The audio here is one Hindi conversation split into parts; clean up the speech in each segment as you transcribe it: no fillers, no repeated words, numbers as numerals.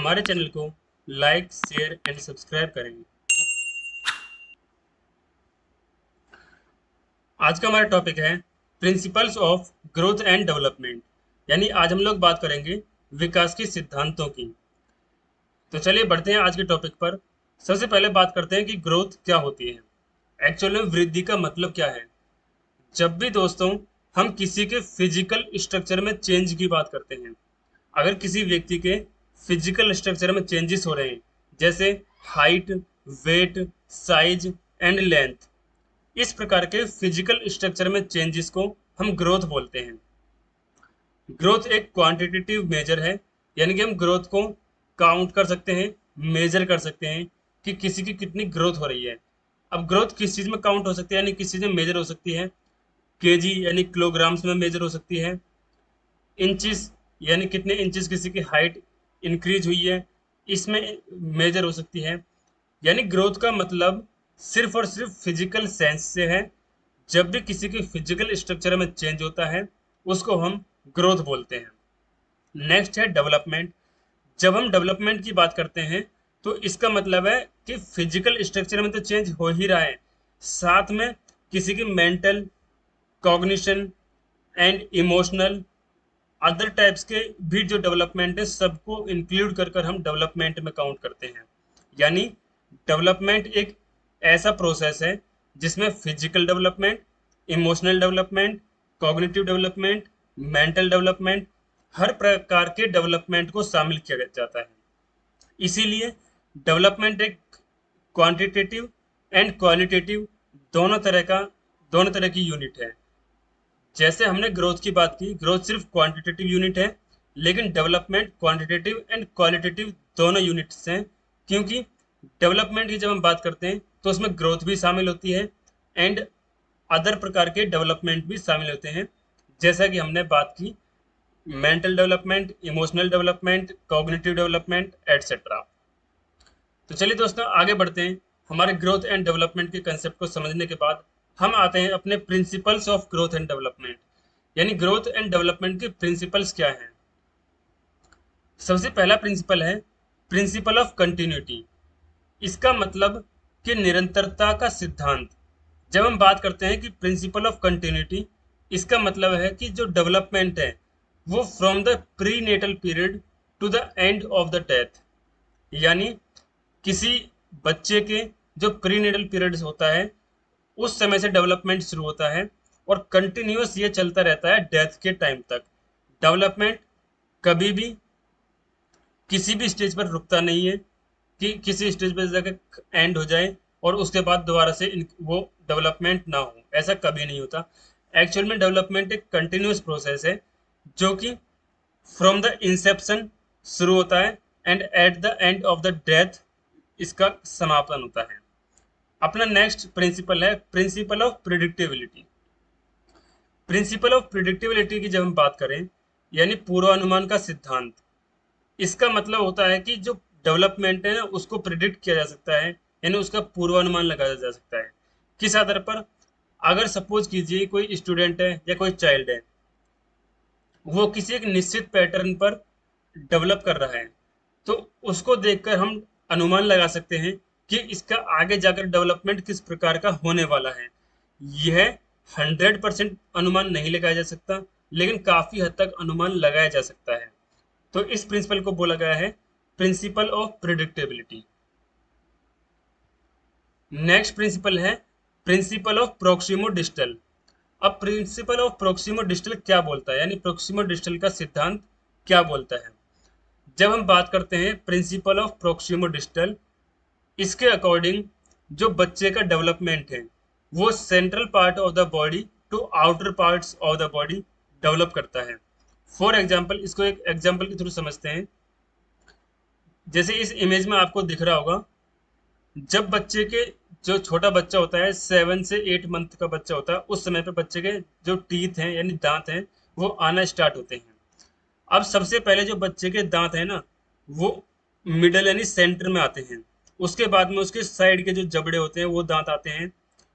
हमारे चैनल को लाइक, शेयर एंड सब्सक्राइब करें। आज का हमारा टॉपिक है principles of growth and development, यानी आज हम लोग बात करेंगे विकास के सिद्धांतों की। तो चलिए बढ़ते हैं आज के टॉपिक पर। सबसे पहले बात करते हैं कि ग्रोथ क्या होती है। एक्चुअल में वृद्धि का मतलब क्या है। जब भी दोस्तों हम किसी के फिजिकल स्ट्रक्चर में चेंज की बात करते हैं, अगर किसी व्यक्ति के फिजिकल स्ट्रक्चर में चेंजेस हो रहे हैं, जैसे height, weight, size and length, इस प्रकार के फिजिकल स्ट्रक्चर में चेंजेस को हम ग्रोथ बोलते हैं। ग्रोथ एक क्वांटिटेटिव मेजर है, यानी कि हम ग्रोथ को काउंट कर सकते हैं, मेजर कर सकते हैं कि किसी की कितनी ग्रोथ हो रही है। अब ग्रोथ किस चीज़ में काउंट हो सकती है, यानी किस चीज़ में मेजर हो सकती है। केजी यानी किलोग्राम्स में मेजर हो सकती है। इंचिस यानी कितने इंचिस किसी की हाइट इंक्रीज हुई है, इसमें मेजर हो सकती है। यानी ग्रोथ का मतलब सिर्फ और सिर्फ फिजिकल सेंस से है। जब भी किसी के फिजिकल स्ट्रक्चर में चेंज होता है, उसको हम ग्रोथ बोलते हैं। नेक्स्ट है डेवलपमेंट। जब हम डेवलपमेंट की बात करते हैं, तो इसका मतलब है कि फिजिकल स्ट्रक्चर में तो चेंज हो ही रहा है, साथ में किसी की mental, cognition and emotional, other types के भी जो डेवलपमेंट है, सबको इंक्लूड कर कर हम डेवलपमेंट में काउंट करते हैं। यानी डेवलपमेंट एक ऐसा प्रोसेस है जिसमें physical development, emotional development, cognitive development, mental development, हर प्रकार के डेवलपमेंट को शामिल किया जाता है। इसीलिए डेवलपमेंट एक क्वांटिटेटिव एंड क्वालिटेटिव दोनों तरह की यूनिट है। जैसे हमने ग्रोथ की बात की, ग्रोथ सिर्फ क्वांटिटेटिव यूनिट है, लेकिन डेवलपमेंट क्वांटिटेटिव एंड क्वालिटेटिव दोनों यूनिट्स हैं। क्योंकि डेवलपमेंट की जब हम बात करते हैं, तो उसमें ग्रोथ भी शामिल होती है एंड अदर प्रकार के डेवलपमेंट भी शामिल होते हैं, जैसा कि हमने बात की mental development, emotional development, cognitive development etcetera. तो चलिए दोस्तों आगे बढ़ते हैं। हमारे ग्रोथ एंड डेवलपमेंट के कंसेप्ट को समझने के बाद हम आते हैं अपने principles of growth and development, यानी ग्रोथ एंड डेवलपमेंट के प्रिंसिपल्स क्या हैं। सबसे पहला प्रिंसिपल है प्रिंसिपल ऑफ कंटिन्यूटी। इसका मतलब कि निरंतरता का सिद्धांत। जब हम बात करते हैं कि प्रिंसिपल ऑफ कंटिन्यूटी, इसका मतलब है कि जो डेवलपमेंट है वो from the prenatal period to the end of the death, यानी किसी बच्चे के जो प्रीनेटल पीरियड होता है, उस समय से डेवलपमेंट शुरू होता है और कंटिन्यूअस ये चलता रहता है डेथ के टाइम तक। डेवलपमेंट कभी भी किसी भी स्टेज पर रुकता नहीं है कि किसी स्टेज पर जाकर एंड हो जाए और उसके बाद दोबारा से वो डेवलपमेंट ना हो, ऐसा कभी नहीं होता। एक्चुअल में डेवलपमेंट एक कंटिन्यूअस प्रोसेस है, जो कि फ्रॉम द इंसेप्शन शुरू होता है and at the end of the death इसका समापन होता है। अपना नेक्स्ट प्रिंसिपल है principle of predictability. Principle of predictability की जब हम बात करें, यानी पूर्वानुमान का सिद्धांत, इसका मतलब होता है कि जो डेवलपमेंट है ना, उसको प्रिडिक्ट किया जा सकता है, यानी उसका पूर्वानुमान लगाया जा सकता है। किस आधार पर? अगर सपोज कीजिए कोई स्टूडेंट है या कोई चाइल्ड है, वो किसी एक निश्चित पैटर्न पर डेवलप कर रहा है, तो उसको देखकर हम अनुमान लगा सकते हैं कि इसका आगे जाकर डेवलपमेंट किस प्रकार का होने वाला है। यह 100% अनुमान नहीं लगाया जा सकता, लेकिन काफी हद तक अनुमान लगाया जा सकता है। तो इस प्रिंसिपल को बोला गया है principle of predictability. Next principle है प्रिंसिपल ऑफ प्रोक्सिमो डिस्टल। अब प्रिंसिपल ऑफ प्रोक्सिमो डिस्टल क्या बोलता है, यानी प्रोक्सिमो डिस्टल का सिद्धांत क्या बोलता है। जब हम बात करते हैं प्रिंसिपल ऑफ प्रोक्सिमो डिस्टल, इसके अकॉर्डिंग जो बच्चे का डेवलपमेंट है, वो central part of the body to outer parts of the body develop करता है। फॉर एग्जाम्पल, इसको एक एग्जाम्पल के थ्रू समझते हैं। जैसे इस इमेज में आपको दिख रहा होगा, जब बच्चे के जो छोटा बच्चा होता है, 7 से 8 मंथ का बच्चा होता है, उस समय पे बच्चे के जो टीथ हैं यानी दांत हैं, वो आना स्टार्ट होते हैं। अब सबसे पहले जो बच्चे के दांत हैं ना, वो मिडल यानी सेंटर में आते हैं। उसके बाद में उसके साइड के जो जबड़े होते हैं वो दांत आते हैं।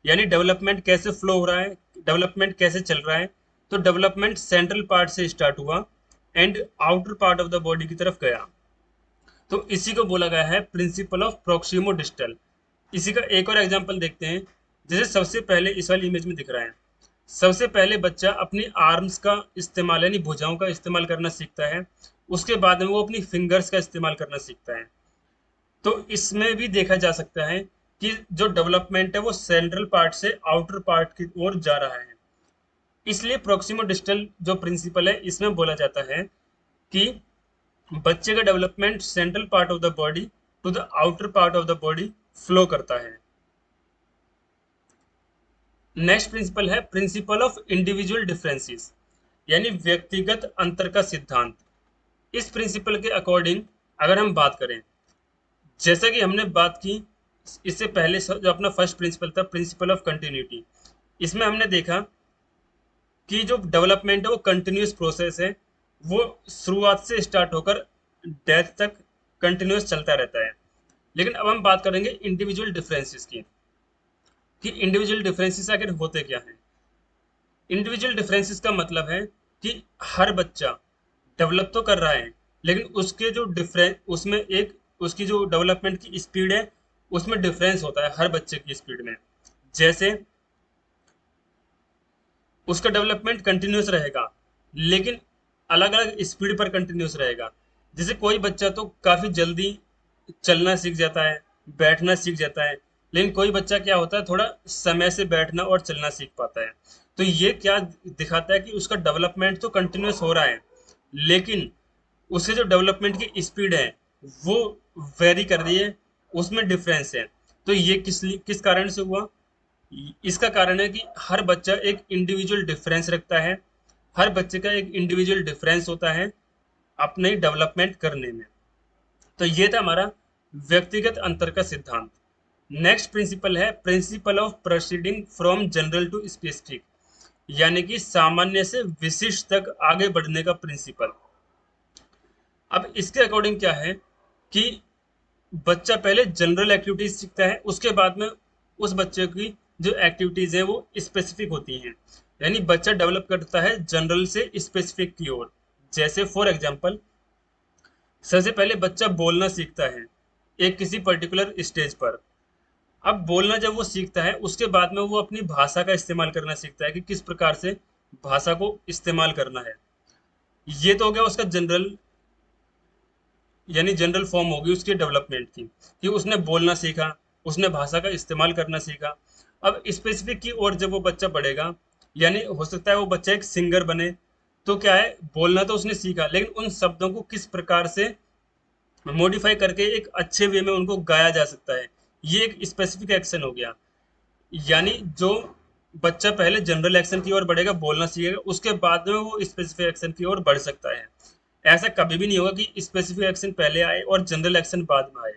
यानी डेवलपमेंट कैसे फ्लो हो रहा है, डेवलपमेंट कैसे चल रहा है। तो डेवलपमेंट सेंट्रल पार्ट से स्टार्ट हुआ and outer part of the body की तरफ गया। तो इसी को बोला गया है प्रिंसिपल ऑफ प्रोक्सिमो डिस्टल। इसी का एक और एग्जांपल देखते हैं। जैसे सबसे पहले इस वाली इमेज में दिख रहा है, सबसे पहले बच्चा अपनी आर्म्स का इस्तेमाल यानी भुजाओं का इस्तेमाल करना सीखता है, उसके बाद में वो अपनी फिंगर्स का इस्तेमाल करना सीखता है। तो इसमें भी देखा जा सकता है कि जो डेवलपमेंट है वो सेंट्रल पार्ट से आउटर पार्ट की ओर जा रहा है। इसलिए प्रोक्सिमो डिस्टल जो प्रिंसिपल है इसमें बोला जाता है कि बच्चे का development central part of the body to the outer part of the body flow करता है। नेक्स्ट प्रिंसिपल है प्रिंसिपल ऑफ इंडिविजुअल डिफरेंसेस, यानी व्यक्तिगत अंतर का सिद्धांत। इस प्रिंसिपल के अकॉर्डिंग अगर हम बात करें, जैसा कि हमने बात की इससे पहले जो अपना फर्स्ट प्रिंसिपल था प्रिंसिपल ऑफ कंटिन्यूटी, इसमें हमने देखा कि जो डेवलपमेंट है वो कंटिन्यूस प्रोसेस है, वो शुरुआत से स्टार्ट होकर डेथ तक कंटिन्यूस चलता रहता है। लेकिन अब हम बात करेंगे इंडिविजुअल डिफरेंसेस की, कि इंडिविजुअल डिफरेंसेस आखिर होते क्या हैं। इंडिविजुअल डिफरेंसेस का मतलब है कि हर बच्चा डेवलप तो कर रहा है, लेकिन उसके जो डिफरेंस उसमें एक उसकी जो डेवलपमेंट की स्पीड है उसमें डिफरेंस होता है हर बच्चे की स्पीड में। जैसे उसका डेवलपमेंट कंटिन्यूस रहेगा, लेकिन अलग अलग स्पीड पर कंटिन्यूस रहेगा। जैसे कोई बच्चा तो काफ़ी जल्दी चलना सीख जाता है, बैठना सीख जाता है, लेकिन कोई बच्चा क्या होता है थोड़ा समय से बैठना और चलना सीख पाता है। तो ये क्या दिखाता है कि उसका डेवलपमेंट तो कंटिन्यूस हो रहा है, लेकिन उसके जो डेवलपमेंट की स्पीड है वो वेरी कर रही है, उसमें डिफरेंस है। तो ये किस कारण से हुआ? इसका कारण है कि हर बच्चा एक इंडिविजुअल डिफरेंस रखता है, हर बच्चे का एक इंडिविजुअल डिफरेंस होता है अपने डेवलपमेंट करने में। तो ये था हमारा व्यक्तिगत अंतर का सिद्धांत। नेक्स्ट प्रिंसिपल है principle of proceeding from general to specific, यानी कि सामान्य से विशिष्ट तक आगे बढ़ने का प्रिंसिपल। अब इसके अकॉर्डिंग क्या है कि बच्चा पहले जनरल एक्टिविटीज सीखता है, उसके बाद में उस बच्चे की जो एक्टिविटीज है वो स्पेसिफिक होती हैं, यानी बच्चा डेवलप करता है जनरल से स्पेसिफिक की ओर। जैसे फॉर एग्जांपल, सबसे पहले बच्चा बोलना सीखता है एक किसी पर्टिकुलर स्टेज पर। अब बोलना जब वो सीखता है उसके बाद में वो अपनी भाषा का इस्तेमाल करना सीखता है कि किस प्रकार से भाषा को इस्तेमाल करना है। ये तो हो गया उसका जनरल, यानी जनरल फॉर्म होगी उसकी डेवलपमेंट की, कि उसने बोलना सीखा, उसने भाषा का इस्तेमाल करना सीखा। अब स्पेसिफिक की ओर जब वो बच्चा बढ़ेगा, यानी हो सकता है वो बच्चा एक सिंगर बने, तो क्या है बोलना तो उसने सीखा, लेकिन उन शब्दों को किस प्रकार से मॉडिफाई करके एक अच्छे वे में उनको गाया जा सकता है, ये एक स्पेसिफिक एक्शन हो गया। यानी जो बच्चा पहले जनरल एक्शन की ओर बढ़ेगा, बोलना सीखेगा, उसके बाद में वो स्पेसिफिक एक्शन की ओर बढ़ सकता है। ऐसा कभी भी नहीं होगा कि स्पेसिफिक एक्शन पहले आए और जनरल एक्शन बाद में आए।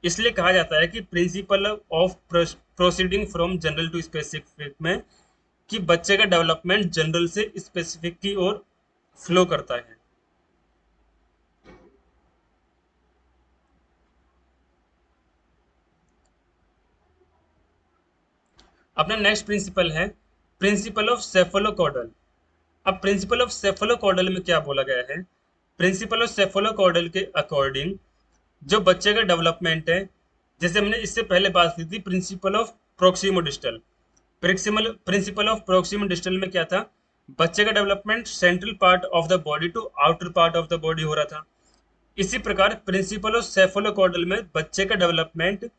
इसलिए कहा जाता है कि principle of proceeding from general to specific में कि बच्चे का डेवलपमेंट जनरल से स्पेसिफिक की ओर फ्लो करता है। अपना नेक्स्ट प्रिंसिपल है प्रिंसिपल ऑफ सेफोलोकॉर्डल। अब प्रिंसिपल ऑफ सेफोलोकॉर्डल में क्या बोला गया है? प्रिंसिपल ऑफ सेफोलोकॉर्डल के अकॉर्डिंग जो बच्चे का डेवलपमेंट है, जैसे हमने इससे पहले बात की थी principle of प्रोक्सिमो distal, principle of प्रोक्सिमो distal में क्या था? बच्चे का development central part of the body to outer part of the body हो रहा था। इसी प्रकार प्रिंसिपल ऑफ सेफोलोकॉर्डल में बच्चे का development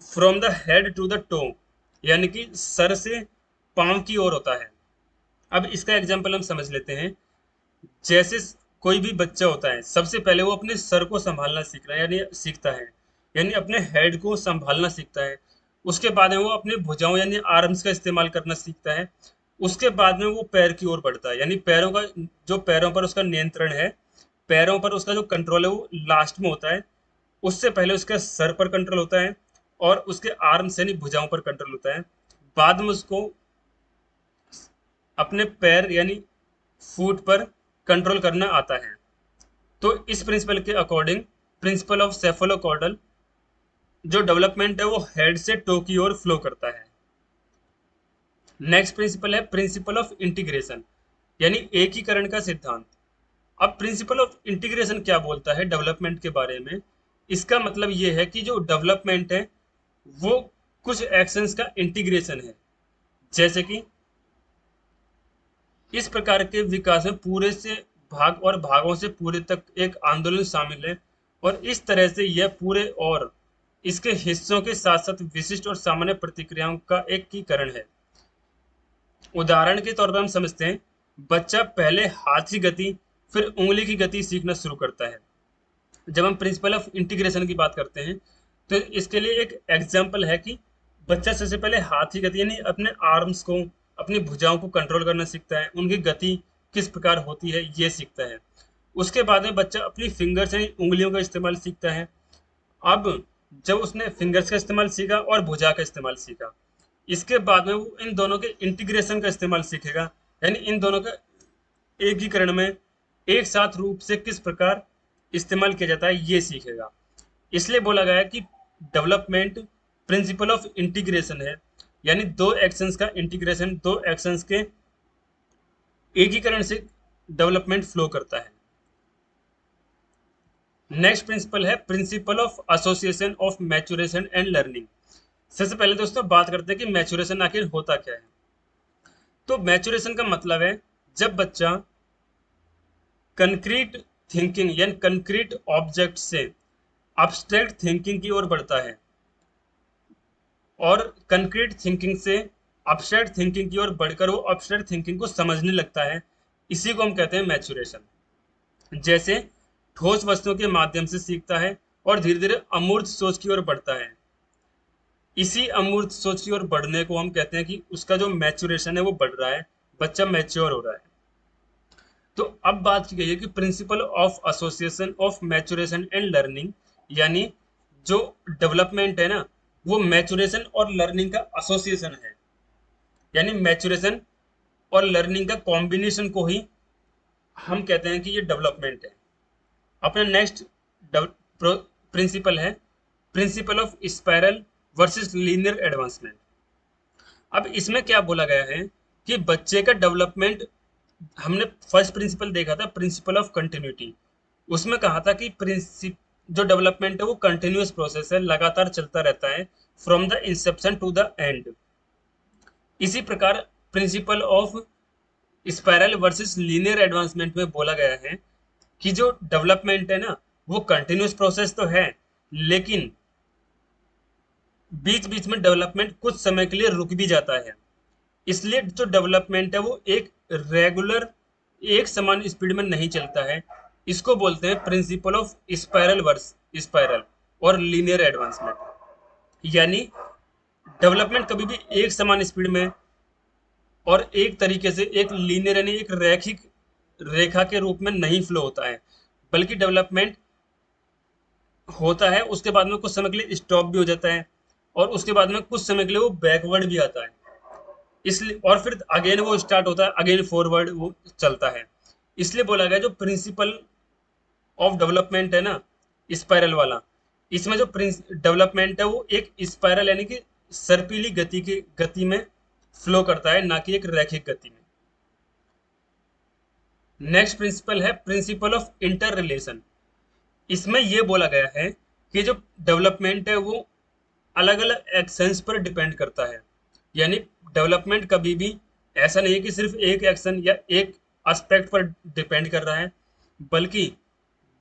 from the head to the toe, यानी कि सर से पांव की ओर होता है। अब इसका एग्जाम्पल हम समझ लेते हैं। जैसे कोई भी बच्चा होता है, सबसे पहले वो अपने सर को संभालना सीख रहा है, यानी सीखता है, यानी अपने हेड को संभालना सीखता है। उसके बाद में वो अपने भुजाओं यानी आर्म्स का इस्तेमाल करना सीखता है। उसके बाद में वो पैर की ओर बढ़ता है, यानी पैरों का जो पैरों पर उसका नियंत्रण है, पैरों पर उसका जो कंट्रोल है वो लास्ट में होता है। उससे पहले उसका सर पर कंट्रोल होता है और उसके आर्म्स यानी भुजाओं पर कंट्रोल होता है। बाद में उसको अपने पैर यानी फुट पर कंट्रोल करना आता है। तो इस प्रिंसिपल के अकॉर्डिंग प्रिंसिपल ऑफ सेफोलोकॉर्डल जो डेवलपमेंट है वो हेड से टो की ओर फ्लो करता है। नेक्स्ट प्रिंसिपल है प्रिंसिपल ऑफ इंटीग्रेशन, यानी एकीकरण का सिद्धांत। अब प्रिंसिपल ऑफ इंटीग्रेशन क्या बोलता है डेवलपमेंट के बारे में? इसका मतलब ये है कि जो डेवलपमेंट है वो कुछ एक्शंस का इंटीग्रेशन है। जैसे कि इस प्रकार के विकास में पूरे से भाग और भागों से पूरे तक एक आंदोलन शामिल है, और इस तरह से यह पूरे और इसके हिस्सों के साथ साथ विशिष्ट और सामान्य प्रतिक्रियाओं का एकीकरण है। उदाहरण के तौर पर हम समझते हैं, बच्चा पहले हाथ की गति फिर उंगली की गति सीखना शुरू करता है। जब हम प्रिंसिपल ऑफ इंटीग्रेशन की बात करते हैं तो इसके लिए एक एग्जाम्पल है कि बच्चा सबसे पहले हाथ की गति यानी अपने आर्म्स को, अपनी भुजाओं को कंट्रोल करना सीखता है, उनकी गति किस प्रकार होती है ये सीखता है। उसके बाद में बच्चा अपनी फिंगर्स यानी उंगलियों का इस्तेमाल सीखता है। अब जब उसने फिंगर्स का इस्तेमाल सीखा और भुजा का इस्तेमाल सीखा, इसके बाद में वो इन दोनों के इंटीग्रेशन का इस्तेमाल सीखेगा, यानी इन दोनों का एकीकरण में एक साथ रूप से किस प्रकार इस्तेमाल किया जाता है ये सीखेगा। इसलिए बोला गया है कि डेवलपमेंट प्रिंसिपल ऑफ इंटीग्रेशन है, यानी दो एक्शंस का इंटीग्रेशन, दो एक्शंस के एकीकरण से डेवलपमेंट फ्लो करता है। नेक्स्ट प्रिंसिपल है principle of association of maturation and learning. सबसे पहले दोस्तों बात करते हैं कि मैच्योरेशन आखिर होता क्या है। तो मैच्योरेशन का मतलब है जब बच्चा कंक्रीट थिंकिंग यानी कंक्रीट ऑब्जेक्ट से अब्स्ट्रैक्ट थिंकिंग की ओर बढ़ता है, और कंक्रीट थिंकिंग से अब्स्ट्रैक्ट थिंकिंग की ओर बढ़कर वो अब्स्ट्रैक्ट थिंकिंग को समझने लगता है। इसी को हम कहते हैं मैच्योरेशन। जैसे ठोस वस्तुओं के माध्यम से सीखता है और धीरे धीरे अमूर्त सोच की ओर बढ़ता है। इसी अमूर्त सोच की ओर बढ़ने को हम कहते हैं कि उसका जो मैच्योरेशन है वो बढ़ रहा है, बच्चा मैच्योर हो रहा है। तो अब बात की गई है कि principle of association of maturation and learning, यानी जो डेवलपमेंट है ना वो मैच्योरेशन और लर्निंग का एसोसिएशन है, यानी मैच्योरेशन और लर्निंग का कॉम्बिनेशन को ही हम कहते हैं कि ये डेवलपमेंट है। अपना नेक्स्ट प्रिंसिपल है principle of spiral versus linear advancement. अब इसमें क्या बोला गया है कि बच्चे का डेवलपमेंट, हमने फर्स्ट प्रिंसिपल देखा था प्रिंसिपल ऑफ कंटिन्यूटी, उसमें कहा था कि जो डेवलपमेंट है वो कंटिन्यूअस प्रोसेस है, लगातार चलता रहता है from the inception to the end. इसी प्रकार principle of spiral versus linear advancement में बोला गया है कि जो डेवलपमेंट है ना वो कंटिन्यूअस प्रोसेस तो है, लेकिन बीच बीच में डेवलपमेंट कुछ समय के लिए रुक भी जाता है। इसलिए जो डेवलपमेंट है वो एक रेगुलर, एक समान स्पीड में नहीं चलता है। इसको बोलते हैं principle of spiral versus spiral और लीनियर एडवांसमेंट। यानी डेवलपमेंट कभी भी एक समान स्पीड में और एक तरीके से एक लीनियर यानी एक रैखिक रेखा के रूप में नहीं फ्लो होता है, बल्कि डेवलपमेंट होता है उसके बाद में कुछ समय के लिए स्टॉप भी हो जाता है, और उसके बाद में कुछ समय के लिए वो बैकवर्ड भी आता है। इसलिए और फिर अगेन वो स्टार्ट होता है, अगेन फॉरवर्ड वो चलता है। इसलिए बोला गया जो प्रिंसिपल ऑफ डेवलपमेंट है ना स्पाइरल वाला, इसमें जो डेवलपमेंट है वो एक स्पाइरल यानी कि सर्पीली गति में फ्लो करता है, ना कि एक रैखिक गति में। नेक्स्ट प्रिंसिपल है प्रिंसिपल ऑफ इंटर रिलेशन। इसमें यह बोला गया है कि जो डेवलपमेंट है वो अलग अलग एक्शंस पर डिपेंड करता है, यानी डेवलपमेंट कभी भी ऐसा नहीं है कि सिर्फ एक एक्शन या एक एस्पेक्ट पर डिपेंड कर रहा है, बल्कि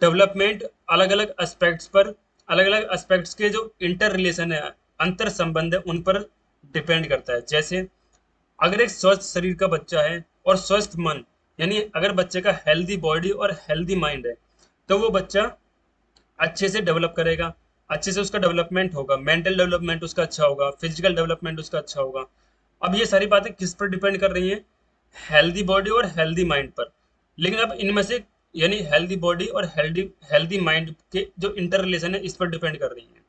डेवलपमेंट अलग अलग एस्पेक्ट्स पर, अलग अलग एस्पेक्ट्स के जो इंटर रिलेशन है, अंतर संबंध है, उन पर डिपेंड करता है। जैसे अगर एक स्वस्थ शरीर का बच्चा है और स्वस्थ मन, यानी अगर बच्चे का हेल्दी बॉडी और हेल्दी माइंड है, तो वो बच्चा अच्छे से डेवलप करेगा, अच्छे से उसका डेवलपमेंट होगा, मेंटल डेवलपमेंट उसका अच्छा होगा, फिजिकल डेवलपमेंट उसका अच्छा होगा। अब ये सारी बातें किस पर डिपेंड कर रही हैं? हेल्दी बॉडी और हेल्दी माइंड पर। लेकिन अब इनमें से यानी हेल्दी बॉडी और हेल्दी हेल्दी माइंड के जो इंटर रिलेशन है इस पर डिपेंड कर रही है।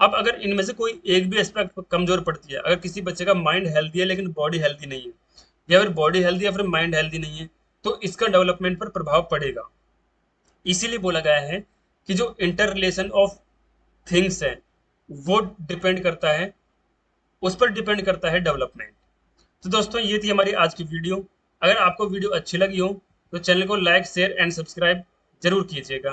अब अगर इनमें से कोई एक भी एस्पेक्ट कमजोर पड़ती है, अगर किसी बच्चे का माइंड हेल्दी है लेकिन बॉडी हेल्दी नहीं है, या फिर बॉडी हेल्दी या फिर माइंड हेल्दी नहीं है, तो इसका डेवलपमेंट पर प्रभाव पड़ेगा। इसीलिए बोला गया है कि जो इंटर रिलेशन ऑफ थिंग्स है वो डिपेंड करता है, उस पर डिपेंड करता है डेवलपमेंट। तो दोस्तों ये थी हमारी आज की वीडियो। अगर आपको वीडियो अच्छी लगी हो तो चैनल को लाइक शेयर एंड सब्सक्राइब जरूर कीजिएगा।